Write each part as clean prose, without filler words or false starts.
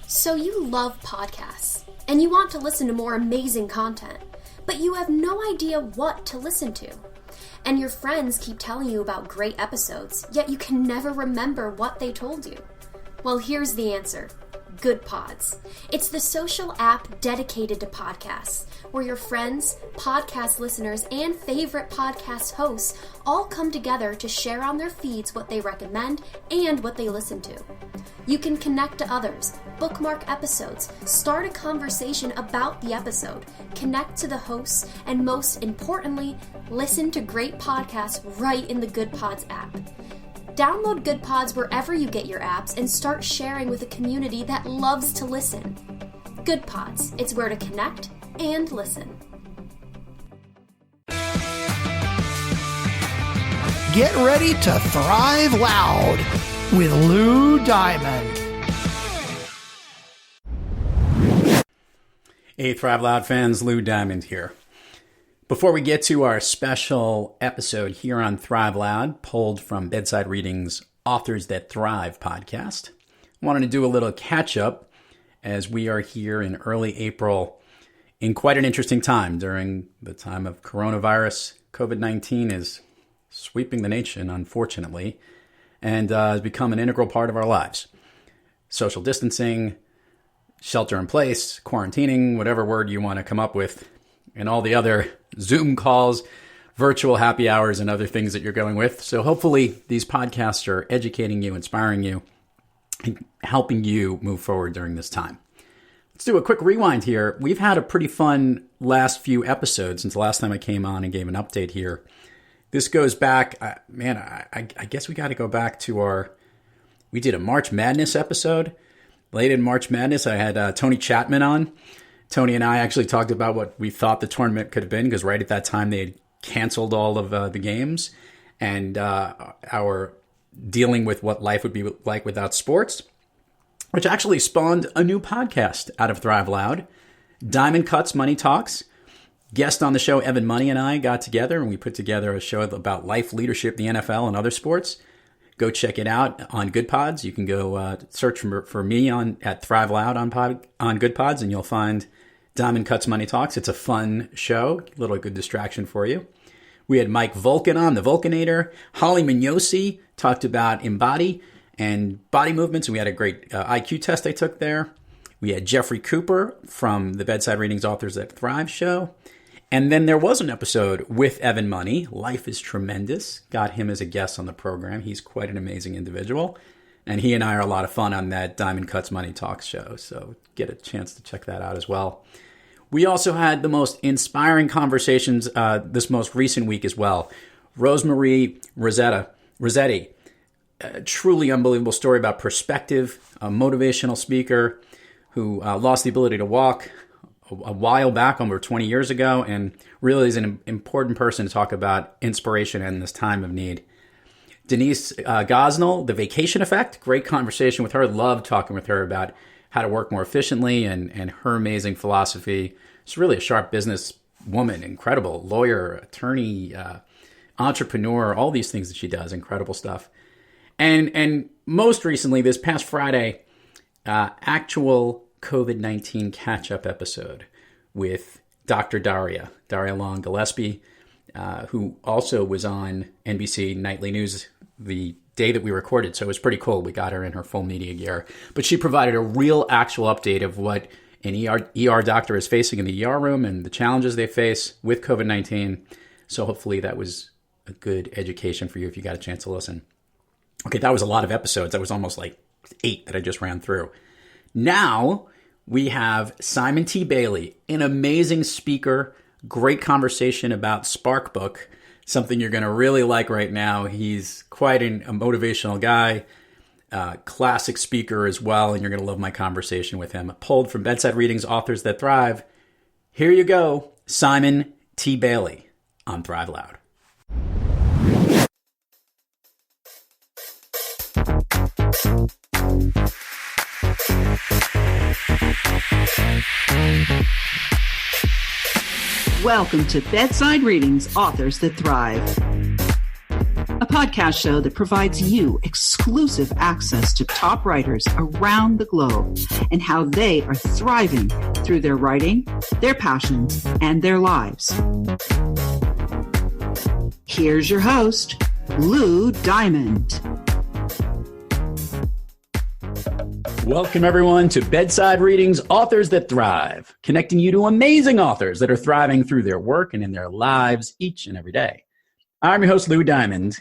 So you love podcasts, and you want to listen to more amazing content, but you have no idea what to listen to. And your friends keep telling you about great episodes, yet you can never remember what they told you. Well, here's the answer. Good Pods. It's the social app dedicated to podcasts, where your friends, podcast listeners, and favorite podcast hosts all come together to share on their feeds what they recommend and what they listen to. You can connect to others, bookmark episodes, start a conversation about the episode, connect to the hosts, and most importantly, listen to great podcasts right in the Good Pods app. Download Good Pods wherever you get your apps and start sharing with a community that loves to listen. Good Pods, it's where to connect and listen. Get ready to thrive loud with Lou Diamond. Hey, Thrive Loud fans, Lou Diamond here. Before we get to our special episode here on Thrive Loud, pulled from Bedside Readings' Authors That Thrive podcast, I wanted to do a little catch-up as we are here in early April in quite an interesting time during the time of coronavirus. COVID-19 is sweeping the nation, unfortunately, and has become an integral part of our lives. Social distancing, shelter in place, quarantining, whatever word you want to come up with, and all the other Zoom calls, virtual happy hours, and other things that you're going with. So hopefully these podcasts are educating you, inspiring you, and helping you move forward during this time. Let's do a quick rewind here. We've had a pretty fun last few episodes since the last time I came on and gave an update here. This goes back, I guess we got to go back to we did a March Madness episode. Late in March Madness, I had Tony Chapman on. Tony and I actually talked about what we thought the tournament could have been, because right at that time they had canceled all of the games, and our dealing with what life would be like without sports, which actually spawned a new podcast out of Thrive Loud, Diamond Cuts Money Talks. Guest on the show, Evan Money, and I got together and we put together a show about life, leadership, the NFL, and other sports. Go check it out on Good Pods. You can go search for me at Thrive Loud on Good Pods, and you'll find Diamond Cuts Money Talks. It's a fun show, a little good distraction for you. We had Mike Vulcan on, the Vulcanator. Holly Mignosi talked about Embody and body movements, and we had a great IQ test I took there. We had Jeffrey Cooper from the Bedside Readings Authors That Thrive show. And then there was an episode with Evan Money, Life is Tremendous. Got him as a guest on the program. He's quite an amazing individual. And he and I are a lot of fun on that Diamond Cuts Money Talks show. So get a chance to check that out as well. We also had the most inspiring conversations this most recent week as well. Rosemarie Rossetti, a truly unbelievable story about perspective, a motivational speaker who lost the ability to walk a while back, over 20 years ago, and really is an important person to talk about inspiration in this time of need. Denise Gosnell, The Vacation Effect, great conversation with her. Loved talking with her about how to work more efficiently and her amazing philosophy. She's really a sharp business woman, incredible lawyer, attorney, entrepreneur, all these things that she does, incredible stuff. And most recently, this past Friday, actual COVID-19 catch-up episode with Dr. Daria Long Gillespie, who also was on NBC Nightly News the day that we recorded. So it was pretty cool. We got her in her full media gear. But she provided a real actual update of what an ER doctor is facing in the ER room and the challenges they face with COVID-19. So hopefully that was a good education for you if you got a chance to listen. Okay, that was a lot of episodes. That was almost like 8 that I just ran through. Now we have Simon T. Bailey, an amazing speaker, great conversation about Sparkbook, something you're going to really like right now. He's quite a motivational guy, classic speaker as well, and you're going to love my conversation with him. Pulled from Bedside Readings, Authors That Thrive. Here you go, Simon T. Bailey on Thrive Loud. Welcome to Bedside Readings, Authors That Thrive. a podcast show that provides you exclusive access to top writers around the globe and how they are thriving through their writing, their passions, and their lives. Here's your host, Lou Diamond. Welcome, everyone, to Bedside Readings, Authors That Thrive, connecting you to amazing authors that are thriving through their work and in their lives each and every day. I'm your host, Lou Diamond.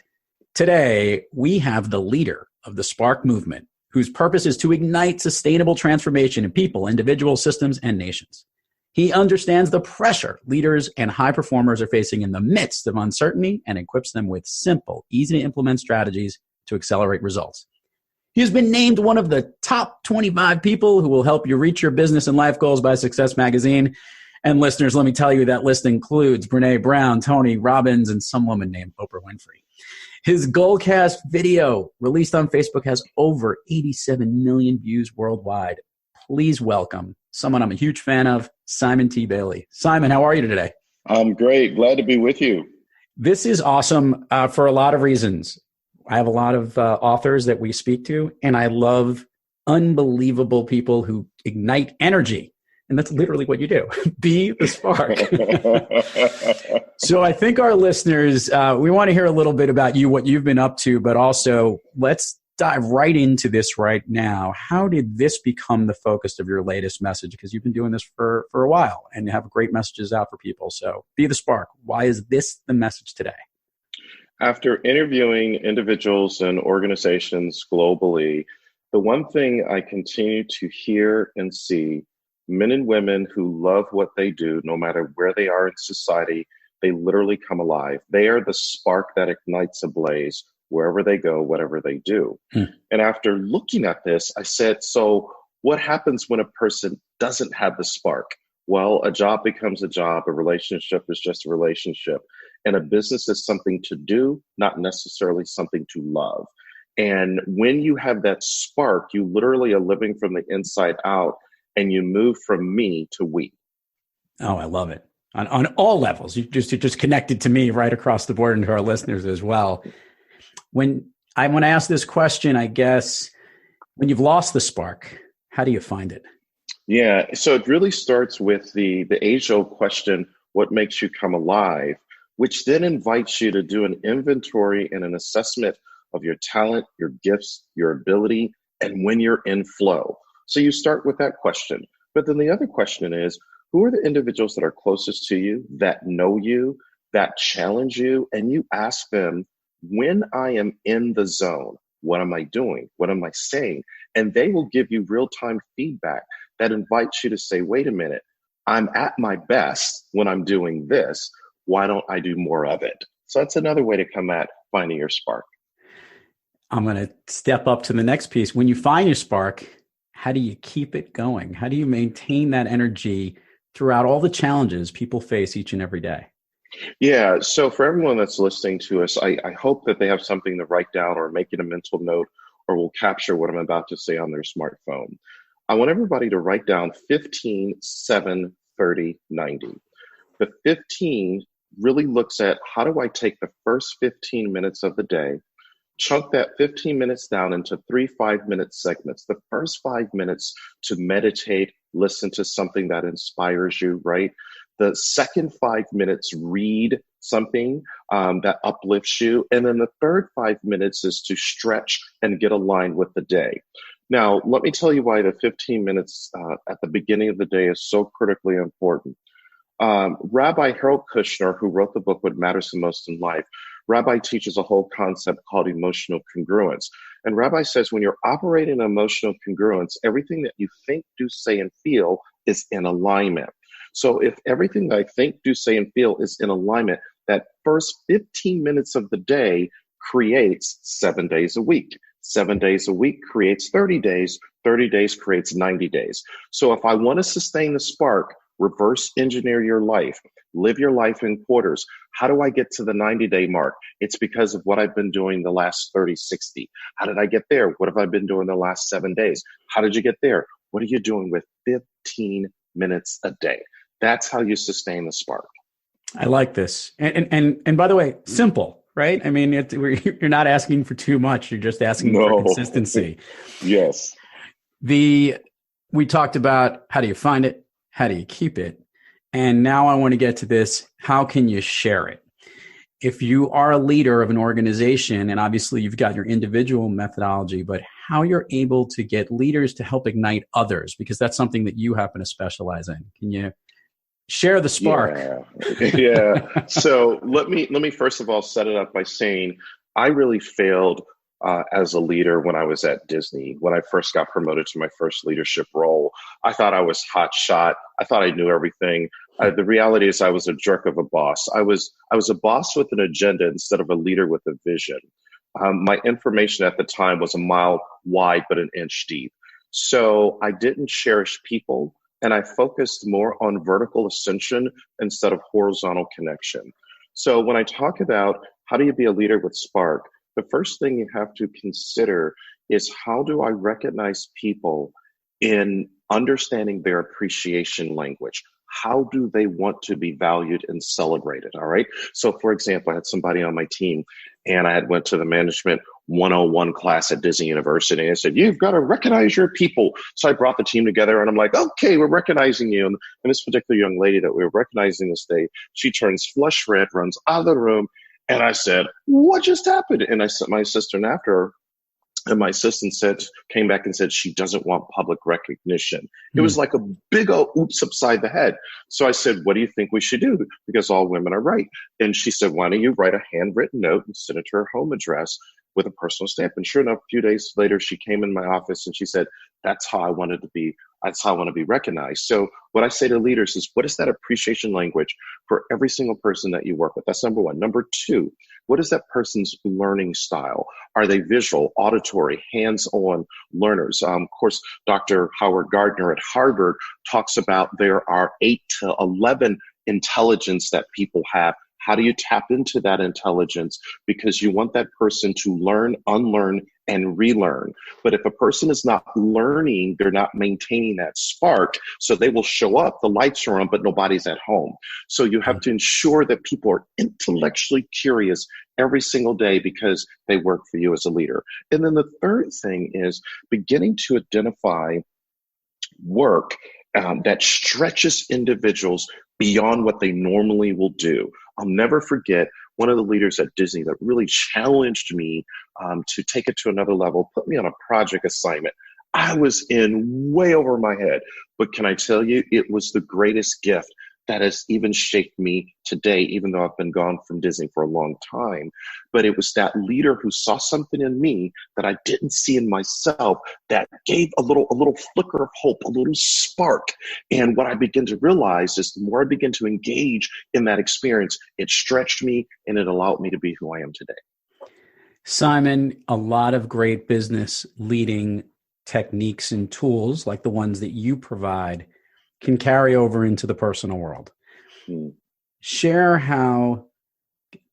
Today, we have the leader of the Spark movement, whose purpose is to ignite sustainable transformation in people, individuals, systems, and nations. He understands the pressure leaders and high performers are facing in the midst of uncertainty and equips them with simple, easy-to-implement strategies to accelerate results. He has been named one of the top 25 people who will help you reach your business and life goals by Success Magazine. And listeners, let me tell you, that list includes Brené Brown, Tony Robbins, and some woman named Oprah Winfrey. His Goalcast video released on Facebook has over 87 million views worldwide. Please welcome someone I'm a huge fan of, Simon T. Bailey. Simon, how are you today? I'm great. Glad to be with you. This is awesome for a lot of reasons. I have a lot of authors that we speak to, and I love unbelievable people who ignite energy. And that's literally what you do. Be the spark. So I think our listeners, we want to hear a little bit about you, what you've been up to, but also let's dive right into this right now. How did this become the focus of your latest message? Because you've been doing this for a while and you have great messages out for people. So be the spark. Why is this the message today? After interviewing individuals and organizations globally, the one thing I continue to hear and see, men and women who love what they do, no matter where they are in society, they literally come alive. They are the spark that ignites a blaze wherever they go, whatever they do. And after looking at this, I said, so what happens when a person doesn't have the spark? Well, a job becomes a job. A relationship is just a relationship. And a business is something to do, not necessarily something to love. And when you have that spark, you literally are living from the inside out and you move from me to we. Oh, I love it. On all levels. You're just connected to me right across the board and to our listeners as well. When I ask this question, I guess, when you've lost the spark, how do you find it? Yeah, so it really starts with the age-old question, what makes you come alive? Which then invites you to do an inventory and an assessment of your talent, your gifts, your ability, and when you're in flow. So you start with that question. But then the other question is, who are the individuals that are closest to you, that know you, that challenge you? And you ask them, when I am in the zone, what am I doing? What am I saying? And they will give you real-time feedback that invites you to say, wait a minute, I'm at my best when I'm doing this. Why don't I do more of it? So that's another way to come at finding your spark. I'm going to step up to the next piece. When you find your spark, how do you keep it going? How do you maintain that energy throughout all the challenges people face each and every day? Yeah. So for everyone that's listening to us, I hope that they have something to write down or make it a mental note or will capture what I'm about to say on their smartphone. I want everybody to write down 15, 7, 30, 90. The 15 really looks at how do I take the first 15 minutes of the day, chunk that 15 minutes down into 3 5-minute segments. The first 5 minutes to meditate, listen to something that inspires you, right? The second 5 minutes, read something that uplifts you. And then the third 5 minutes is to stretch and get aligned with the day. Now, let me tell you why the 15 minutes at the beginning of the day is so critically important. Rabbi Harold Kushner, who wrote the book, What Matters the Most in Life, Rabbi teaches a whole concept called emotional congruence. And Rabbi says when you're operating in emotional congruence, everything that you think, do, say, and feel is in alignment. So if everything that I think, do, say, and feel is in alignment, that first 15 minutes of the day creates 7 days a week. 7 days a week creates 30 days. 30 days creates 90 days. So if I want to sustain the spark, reverse engineer your life, live your life in quarters. How do I get to the 90-day mark? It's because of what I've been doing the last 30, 60. How did I get there? What have I been doing the last 7 days? How did you get there? What are you doing with 15 minutes a day? That's how you sustain the spark. I like this. And by the way, simple. right? I mean, you're not asking for too much. You're just asking for No. consistency. Yes. We talked about how do you find it? How do you keep it? And now I want to get to this. How can you share it? If you are a leader of an organization, and obviously you've got your individual methodology, but how you're able to get leaders to help ignite others, because that's something that you happen to specialize in. Can you share the spark? Yeah. So let me first of all set it up by saying I really failed as a leader when I was at Disney. When I first got promoted to my first leadership role, I thought I was hot shot. I thought I knew everything. The reality is I was a jerk of a boss. I was a boss with an agenda instead of a leader with a vision. My information at the time was a mile wide, but an inch deep. So I didn't cherish people, and I focused more on vertical ascension instead of horizontal connection. So when I talk about how do you be a leader with spark, the first thing you have to consider is how do I recognize people in understanding their appreciation language? How do they want to be valued and celebrated? All right. So for example, I had somebody on my team and I had went to the management 101 class at Disney University. And I said, you've got to recognize your people. So I brought the team together and I'm like, okay, we're recognizing you. And this particular young lady that we were recognizing this day, she turns flush red, runs out of the room. And I said, what just happened? And I sent my assistant after her. And my assistant came back and said she doesn't want public recognition. It was like a big old oops upside the head. So I said, what do you think we should do? Because all women are right. And she said, why don't you write a handwritten note and send it to her home address with a personal stamp? And sure enough, a few days later, she came in my office and she said, that's how I wanted to be. That's how I want to be recognized. So what I say to leaders is, what is that appreciation language for every single person that you work with? That's number one. Number two, what is that person's learning style? Are they visual, auditory, hands-on learners? Of course, Dr. Howard Gardner at Harvard talks about there are 8 to 11 intelligence that people have. How do you tap into that intelligence? Because you want that person to learn, unlearn, and relearn. But if a person is not learning, they're not maintaining that spark. So they will show up, the lights are on, but nobody's at home. So you have to ensure that people are intellectually curious every single day because they work for you as a leader. And then the third thing is beginning to identify work that stretches individuals beyond what they normally will do. I'll never forget one of the leaders at Disney that really challenged me to take it to another level, put me on a project assignment. I was in way over my head, but can I tell you, it was the greatest gift that has even shaped me today, even though I've been gone from Disney for a long time. But it was that leader who saw something in me that I didn't see in myself that gave a little flicker of hope, a little spark. And what I began to realize is the more I began to engage in that experience, it stretched me and it allowed me to be who I am today. Simon, a lot of great business leading techniques and tools like the ones that you provide can carry over into the personal world. Share how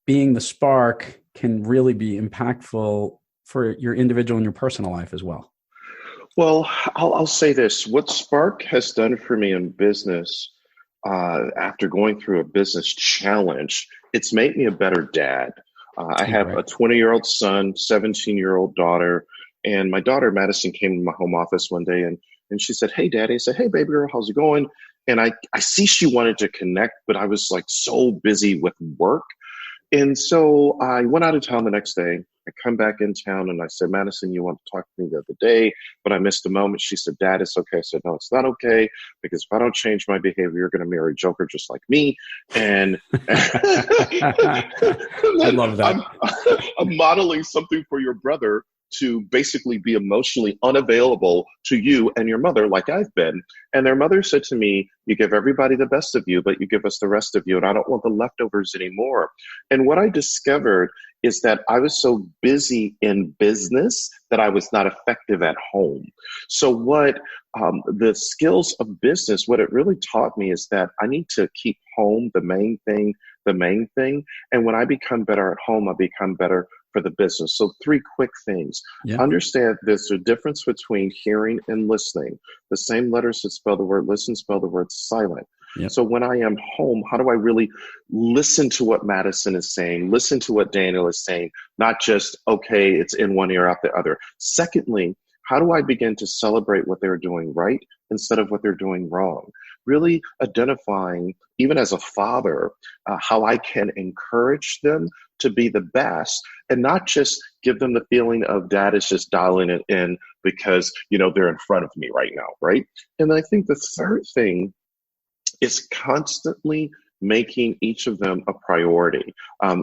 being the spark can really be impactful for your individual and your personal life as well. Well, I'll say this. What Spark has done for me in business, after going through a business challenge, it's made me a better dad. I have a 20-year-old son, 17-year-old daughter, and my daughter, Madison, came to my home office one day and she said, hey, Daddy. I said, hey, baby girl, how's it going? And I see she wanted to connect, but I was like so busy with work. And so I went out of town the next day. I come back in town and I said, Madison, you want to talk to me the other day, but I missed a moment. She said, Dad, it's okay. I said, no, it's not okay, because if I don't change my behavior, you're going to marry a joker just like me. And I love that. I'm modeling something for your brother to basically be emotionally unavailable to you and your mother like I've been. And their mother said to me, you give everybody the best of you, but you give us the rest of you, and I don't want the leftovers anymore. And what I discovered is that I was so busy in business that I was not effective at home. So what the skills of business, what it really taught me is that I need to keep home the main thing. And when I become better at home, I become better for the business. So 3 quick things. Yeah. Understand there's a difference between hearing and listening. The same letters that spell the word listen spell the word silent. Yep. So when I am home, how do I really listen to what Madison is saying, listen to what Daniel is saying, not just, okay, it's in one ear, out the other. Secondly, how do I begin to celebrate what they're doing right instead of what they're doing wrong? Really identifying, even as a father, how I can encourage them to be the best and not just give them the feeling of dad is just dialing it in because, they're in front of me right now, right? And I think the third thing is constantly making each of them a priority.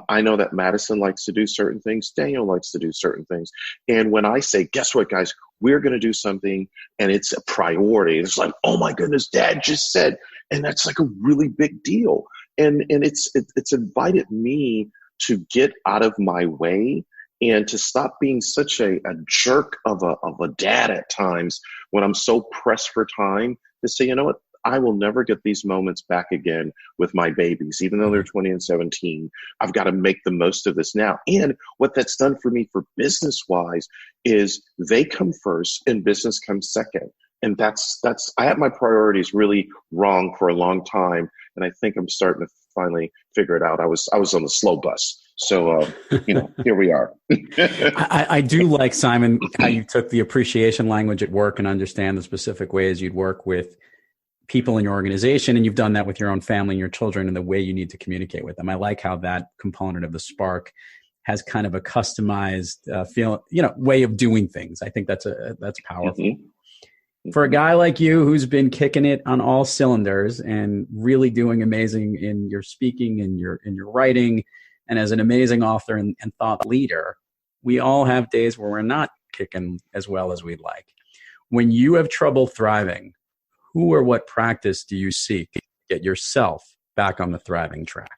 I know that Madison likes to do certain things. Daniel likes to do certain things. And when I say, guess what, guys, we're going to do something and it's a priority. It's like, oh my goodness, dad just said, and that's like a really big deal. And it's invited me to get out of my way and to stop being such a jerk of a dad at times when I'm so pressed for time to say, you know what? I will never get these moments back again with my babies, even though they're 20 and 17. I've got to make the most of this now. And what that's done for me for business-wise is they come first and business comes second. And that's I had my priorities really wrong for a long time. And I think I'm starting to finally figure it out. I was on the slow bus. So, here we are. I do like, Simon, how you took the appreciation language at work and understand the specific ways you'd work with people in your organization, and you've done that with your own family and your children and the way you need to communicate with them. I like how that component of the spark has kind of a customized way of doing things. I think that's powerful. Mm-hmm. For a guy like you who's been kicking it on all cylinders and really doing amazing in your speaking and your writing, and as an amazing author and thought leader, we all have days where we're not kicking as well as we'd like. When you have trouble thriving, who or what practice do you seek to get yourself back on the thriving track?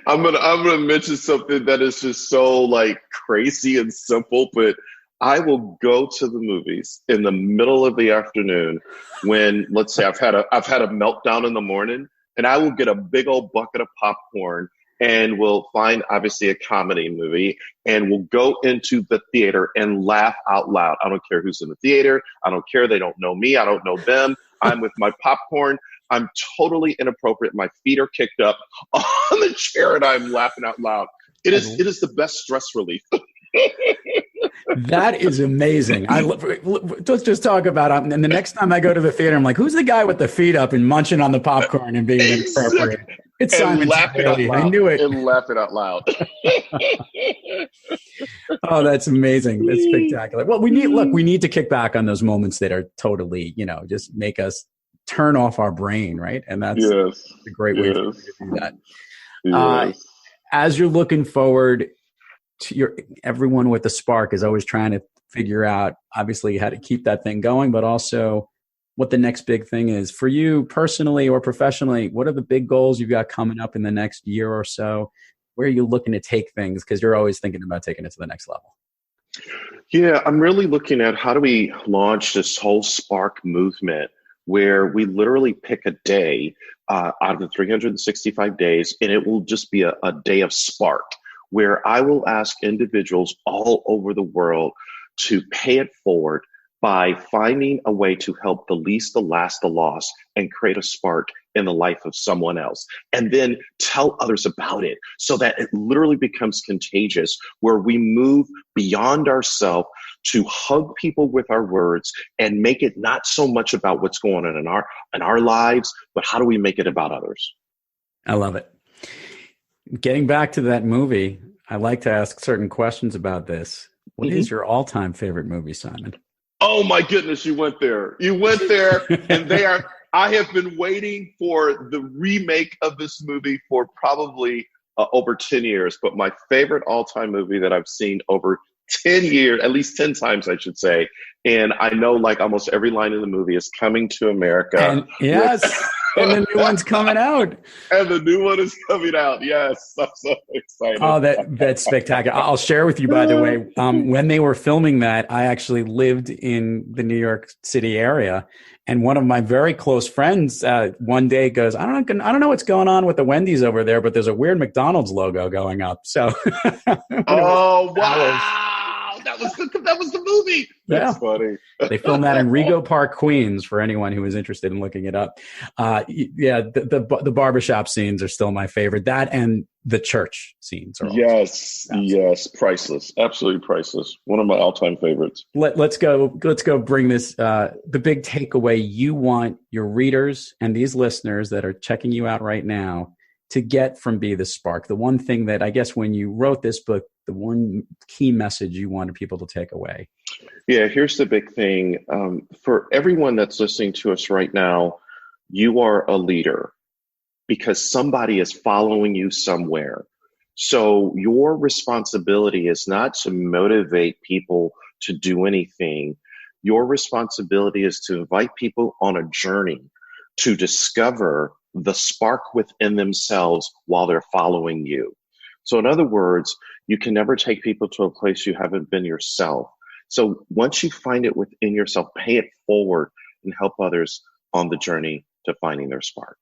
I'm gonna mention something that is just so crazy and simple, but I will go to the movies in the middle of the afternoon when, let's say, I've had a meltdown in the morning, and I will get a big old bucket of popcorn and we'll find obviously a comedy movie and we'll go into the theater and laugh out loud. I don't care who's in the theater. I don't care. They don't know me. I don't know them. I'm with my popcorn. I'm totally inappropriate. My feet are kicked up on the chair and I'm laughing out loud. It is the best stress relief. That is amazing. Let's just talk about it. And the next time I go to the theater, I'm like, who's the guy with the feet up and munching on the popcorn and being inappropriate? It's Simon. I knew it. And laughing out loud. Oh, that's amazing. That's spectacular. Well, we need to kick back on those moments that are totally, just make us turn off our brain, right? And that's a great way to do that. Yes. As you're looking forward to everyone with the spark is always trying to figure out, obviously, how to keep that thing going, but also what the next big thing is for you personally or professionally. What are the big goals you've got coming up in the next year or so? Where are you looking to take things? Because you're always thinking about taking it to the next level. Yeah, I'm really looking at how do we launch this whole spark movement where we literally pick a day out of the 365 days, and it will just be a day of spark, where I will ask individuals all over the world to pay it forward by finding a way to help the least, the last, the lost, and create a spark in the life of someone else. And then tell others about it so that it literally becomes contagious, where we move beyond ourselves to hug people with our words and make it not so much about what's going on in our lives, but how do we make it about others? I love it. Getting back to that movie, I like to ask certain questions about this. What is your all-time favorite movie, Simon? Oh my goodness, you went there. And I have been waiting for the remake of this movie for probably over 10 years. But my favorite all-time movie that I've seen over 10 years, at least 10 times, I should say. And I know almost every line in the movie is Coming to America. And, yes. And the new one's coming out. And the new one is coming out. Yes. I'm so excited. Oh, that's spectacular. I'll share with you, by the way, when they were filming that, I actually lived in the New York City area. And one of my very close friends one day goes, I don't know what's going on with the Wendy's over there, but there's a weird McDonald's logo going up. So, oh, wow. that was the movie. That's funny. They filmed that in Rego Park, Queens, for anyone who is interested in looking it up. The barbershop scenes are still my favorite. That and the church scenes are yes, priceless, absolutely priceless. One of my all-time favorites. Let's go bring this, the big takeaway you want your readers and these listeners that are checking you out right now to get from Be the Spark. The one thing that I guess when you wrote this book, the one key message you wanted people to take away. Yeah, here's the big thing. For everyone that's listening to us right now, you are a leader because somebody is following you somewhere. So your responsibility is not to motivate people to do anything. Your responsibility is to invite people on a journey to discover the spark within themselves while they're following you. So in other words, you can never take people to a place you haven't been yourself. So once you find it within yourself, pay it forward and help others on the journey to finding their spark.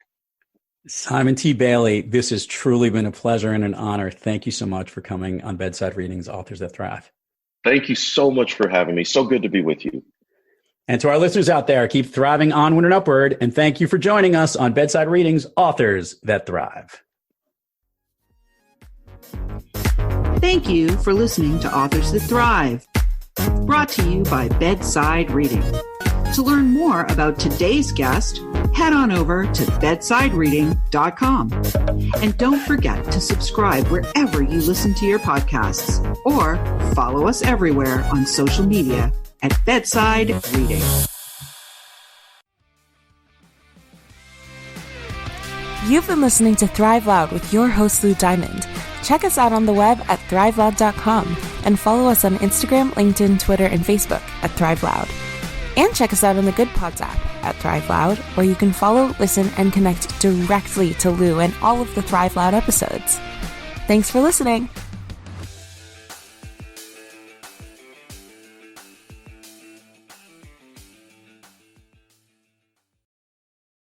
Simon T. Bailey, this has truly been a pleasure and an honor. Thank you so much for coming on Bedside Readings, Authors That Thrive. Thank you so much for having me. So good to be with you. And to our listeners out there, keep thriving onward and upward. And thank you for joining us on Bedside Readings, Authors That Thrive. Thank you for listening to Authors That Thrive, brought to you by Bedside Reading. To learn more about today's guest, head on over to bedsidereading.com. And don't forget to subscribe wherever you listen to your podcasts, or follow us everywhere on social media at Bedside Reading. You've been listening to Thrive Loud with your host, Lou Diamond. Check us out on the web at thriveloud.com and follow us on Instagram, LinkedIn, Twitter, and Facebook at Thrive Loud. And check us out on the Good Pods app at Thrive Loud, where you can follow, listen, and connect directly to Lou and all of the Thrive Loud episodes. Thanks for listening.